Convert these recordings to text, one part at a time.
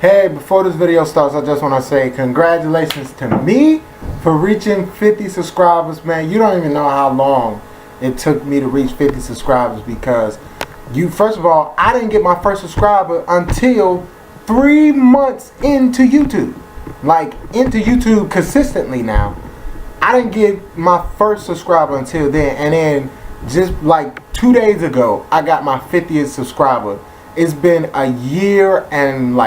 Hey, before this video starts, I just want to say congratulations to me for reaching 50 subscribers, man. You don't even know how long it took me to reach 50 subscribers because first of all, I didn't get my first subscriber until 3 months into YouTube. Like, into YouTube consistently now. I didn't get my first subscriber until then, and then just like 2 days ago, I got my 50th subscriber. It's been a year and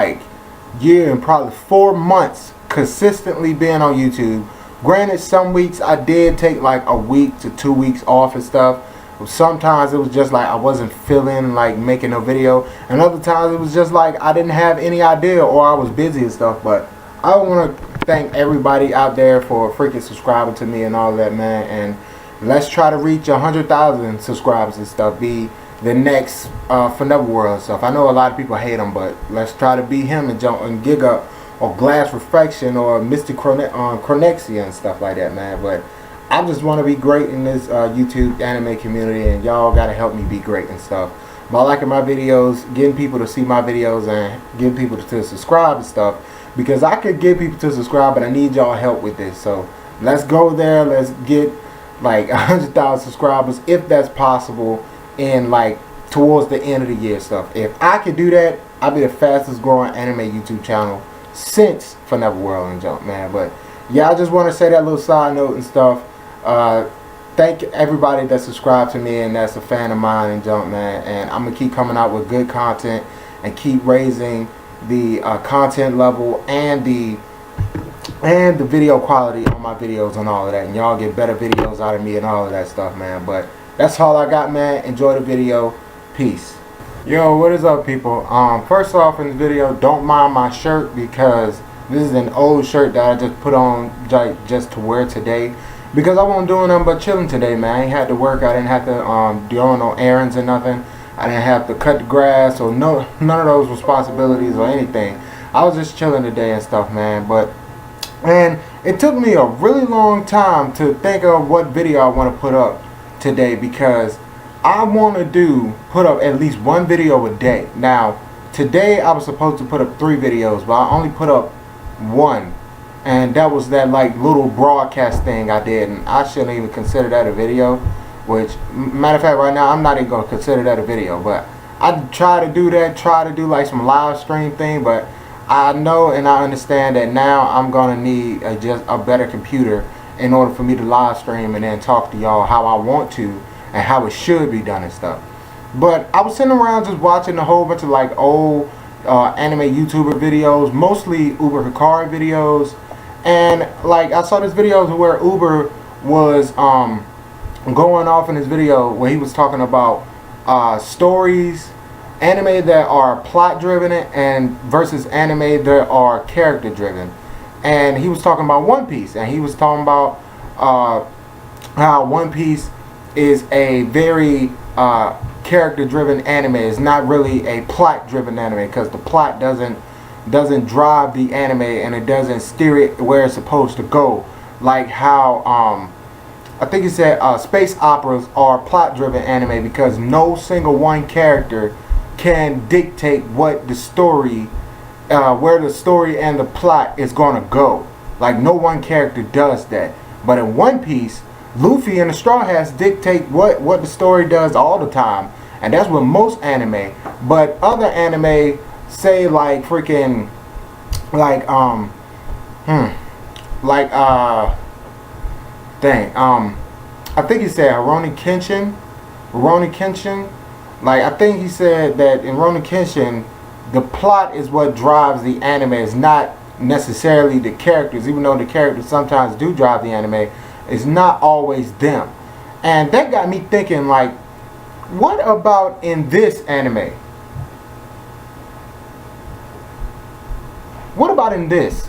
probably 4 months consistently being on YouTube. Granted, some weeks I did take like a week to 2 weeks off and stuff. Sometimes it was just like I wasn't feeling like making a video, and other times it was just like I didn't have any idea or I was busy and stuff. But I want to thank everybody out there for freaking subscribing to me and all that, man. And let's try to reach 100,000 subscribers and stuff. Be the next Forever World and stuff. I know a lot of people hate him, but let's try to beat him and jump and Gig Up or Glass Reflection or Mr. Chronexia and stuff like that, man. But I just want to be great in this YouTube anime community, and y'all gotta help me be great and stuff by liking my videos, getting people to see my videos, and getting people to subscribe and stuff, because I could get people to subscribe, but I need y'all help with this. So let's go there. Let's get like 100,000 subscribers if that's possible in like towards the end of the year stuff. If I could do that, I'd be the fastest growing anime YouTube channel since Forever World and Jump, man. But yeah, I just want to say that little side note and stuff. Thank everybody that subscribed to me and that's a fan of mine and Jump, man. And I'm gonna keep coming out with good content and keep raising the content level and the video quality on my videos and all of that, and y'all get better videos out of me and all of that stuff, man. But that's all I got, man. Enjoy the video. Peace. Yo, what is up, people? First off, in the video, don't mind my shirt because this is an old shirt that I just put on just to wear today, because I wasn't doing nothing but chilling today, man. I ain't had to work. I didn't have to do no errands or nothing. I didn't have to cut the grass or none of those responsibilities or anything. I was just chilling today and stuff, man. And it took me a really long time to think of what video I want to put up today, because I want to put up at least one video a day. Now, today I was supposed to put up 3 videos, but I only put up 1. And that was that like little broadcast thing I did, and I shouldn't even consider that a video. Which, matter of fact, right now I'm not even gonna consider that a video. But I try to do like some live stream thing. But I know and I understand that now I'm gonna need just a better computer in order for me to live stream and then talk to y'all how I want to and how it should be done and stuff. But I was sitting around just watching a whole bunch of like old anime YouTuber videos, mostly UberHikari videos. And like I saw this video where Uber was going off in his video where he was talking about stories, anime that are plot driven and versus anime that are character driven. And he was talking about One Piece, and he was talking about how One Piece is a very character driven anime. It's not really a plot driven anime, because the plot doesn't drive the anime and it doesn't steer it where it's supposed to go, like how I think he said space operas are plot driven anime, because no single one character can dictate what the story where the story and the plot is gonna go. Like, no one character does that. But in One Piece, Luffy and the Straw Hats dictate what the story does all the time, and that's with most anime. But other anime, say like freaking I think he said Rurouni Kenshin. Like, I think he said that in Rurouni Kenshin, the plot is what drives the anime. It's not necessarily the characters, even though the characters sometimes do drive the anime. It's not always them. And that got me thinking, like, what about in this anime? What about in this?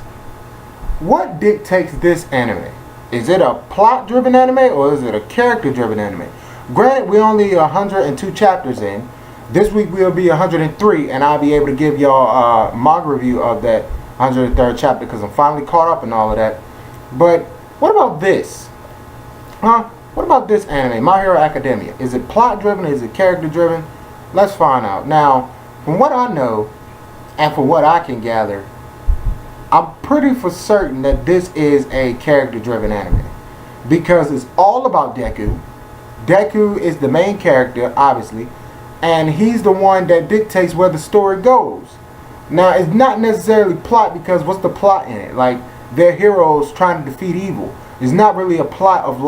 What dictates this anime? Is it a plot-driven anime or is it a character-driven anime? Granted, we're only 102 chapters in. This week we'll be 103, and I'll be able to give y'all a manga review of that 103rd chapter, because I'm finally caught up and all of that. But what about this? What about this anime, My Hero Academia? Is it plot-driven? Is it character-driven? Let's find out. Now, from what I know, and for what I can gather, I'm pretty for certain that this is a character-driven anime because it's all about Deku. Deku is the main character, obviously, and he's the one that dictates where the story goes. Now, it's not necessarily plot because what's the plot in it? Like, they're heroes trying to defeat evil. It's not really a plot of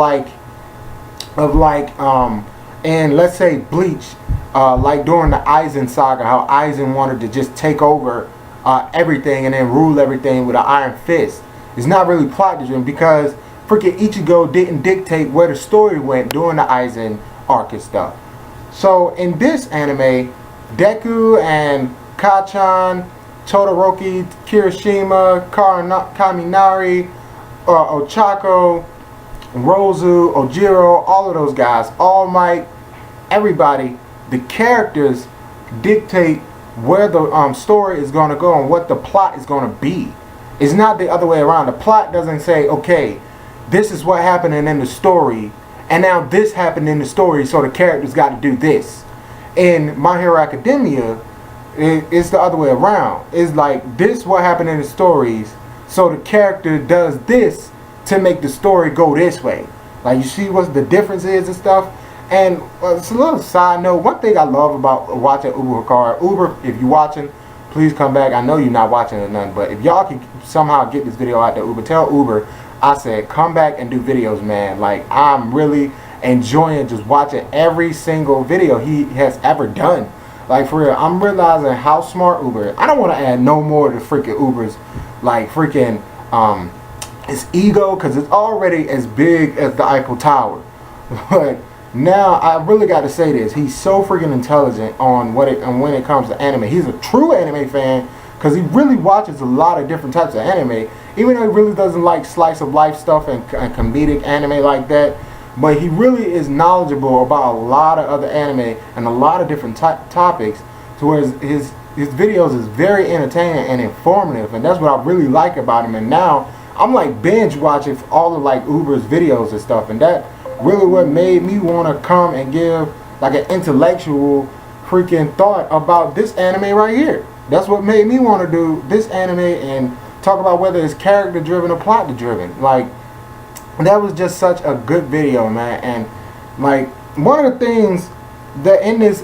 and let's say Bleach, like during the Aizen saga, how Aizen wanted to just take over everything and then rule everything with an iron fist. It's not really plot driven because freaking Ichigo didn't dictate where the story went during the Aizen arc and stuff. So in this anime, Deku and Kachan, Todoroki, Kirishima, Kaminari, Ochako, Rozu, Ojiro, all of those guys, All Might, everybody, the characters dictate where the story is going to go and what the plot is going to be. It's not the other way around. The plot doesn't say, okay, this is what happened in the story, and now this happened in the story, so the characters got to do this. In My Hero Academia, it's the other way around. It's like, this what happened in the stories, so the character does this to make the story go this way. Like, you see what the difference is and stuff. And it's a little side note. One thing I love about watching UberHikari, Uber, if you're watching, please come back. I know you're not watching or nothing, but if y'all can somehow get this video out to Uber, tell Uber I said come back and do videos, man. Like, I'm really enjoying just watching every single video he has ever done. Like, for real, I'm realizing how smart Uber is. I don't want to add no more to freaking Uber's, like, freaking, his ego, because it's already as big as the Eiffel Tower. But now I really got to say this: he's so freaking intelligent on when it comes to anime. He's a true anime fan because he really watches a lot of different types of anime, even though he really doesn't like slice of life stuff and comedic anime like that. But he really is knowledgeable about a lot of other anime and a lot of different topics, to where his videos is very entertaining and informative, and that's what I really like about him. And now I'm like binge watching all of like Uber's videos and stuff, and that really what made me want to come and give like an intellectual freaking thought about this anime right here. That's what made me want to do this anime and talk about whether it's character driven or plot driven. Like, that was just such a good video, man. And like, one of the things that in this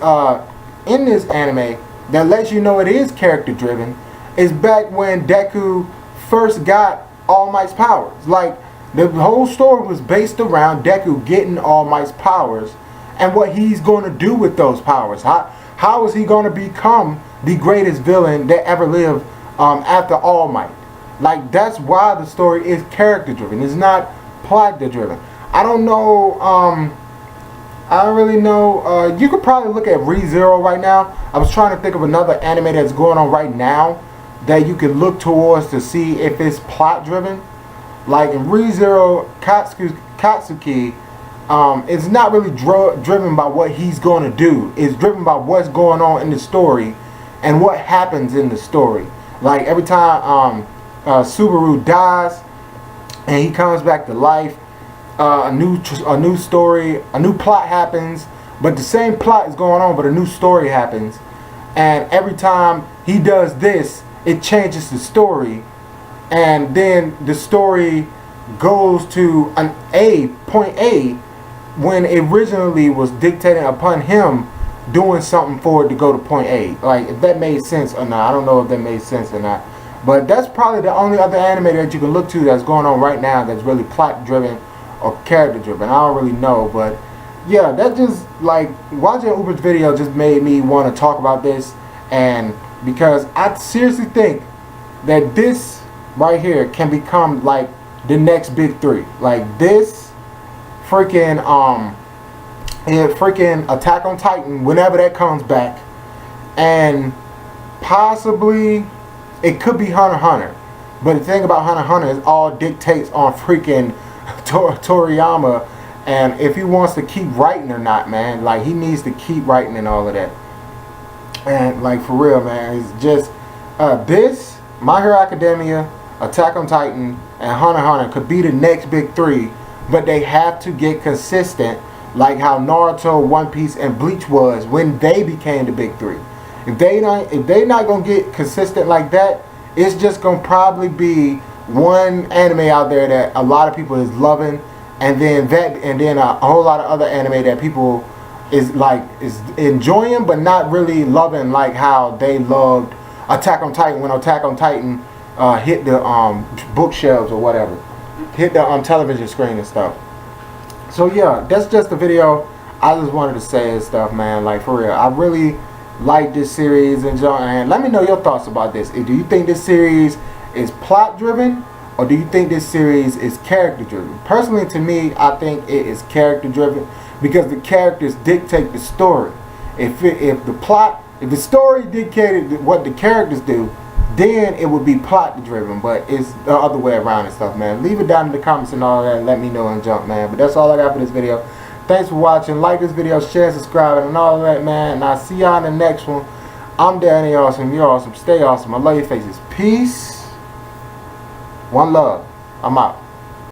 anime that lets you know it is character driven is back when Deku first got All Might's powers. Like, the whole story was based around Deku getting All Might's powers and what he's going to do with those powers. How is he going to become the greatest villain that ever lived after All Might? Like, that's why the story is character driven. It's not plot driven. I don't know. I don't really know. You could probably look at ReZero right now. I was trying to think of another anime that's going on right now that you could look towards to see if it's plot driven. Like in ReZero, Katsuki, it's not really driven by what he's going to do. It's driven by what's going on in the story and what happens in the story. Like, every time Subaru dies and he comes back to life, a new story, a new plot happens, but the same plot is going on, but a new story happens. And every time he does this, it changes the story, and then the story goes to point A, when it originally was dictated upon him doing something for it to go to point A. Like, if that made sense or not. I don't know if that made sense or not. But that's probably the only other anime that you can look to that's going on right now that's really plot driven or character driven. I don't really know, but yeah, that just, like, watching Uber's video just made me want to talk about this. And because I seriously think that this right here can become like the next big three. Like, this freaking Attack on Titan, whenever that comes back, and possibly it could be Hunter x Hunter. But the thing about Hunter x Hunter is all dictates on freaking Toriyama, and if he wants to keep writing or not, man. Like, he needs to keep writing and all of that. And like, for real, man, it's just this, My Hero Academia, Attack on Titan, and Hunter x Hunter could be the next big three, but they have to get consistent, like how Naruto, One Piece, and Bleach was when they became the big three. If they not gonna get consistent like that, it's just gonna probably be one anime out there that a lot of people is loving, and then a whole lot of other anime that people is enjoying but not really loving, like how they loved Attack on Titan when Attack on Titan hit the bookshelves or whatever, hit the television screen and stuff. So yeah, that's just the video. I just wanted to say and stuff, man. Like, for real, I really like this series, and let me know your thoughts about this. Do you think this series is plot driven, or do you think this series is character driven? Personally, to me, I think it is character driven, because the characters dictate the story. If the story dictated what the characters do, then it would be plot driven. But it's the other way around and stuff, man. Leave it down in the comments and all that, and let me know and jump, man. But that's all I got for this video. Thanks for watching. Like this video, share, subscribe, and all that, man. And I'll see y'all in the next one. I'm Danny Awesome. You're awesome. Stay awesome. I love your faces. Peace. One love. I'm out.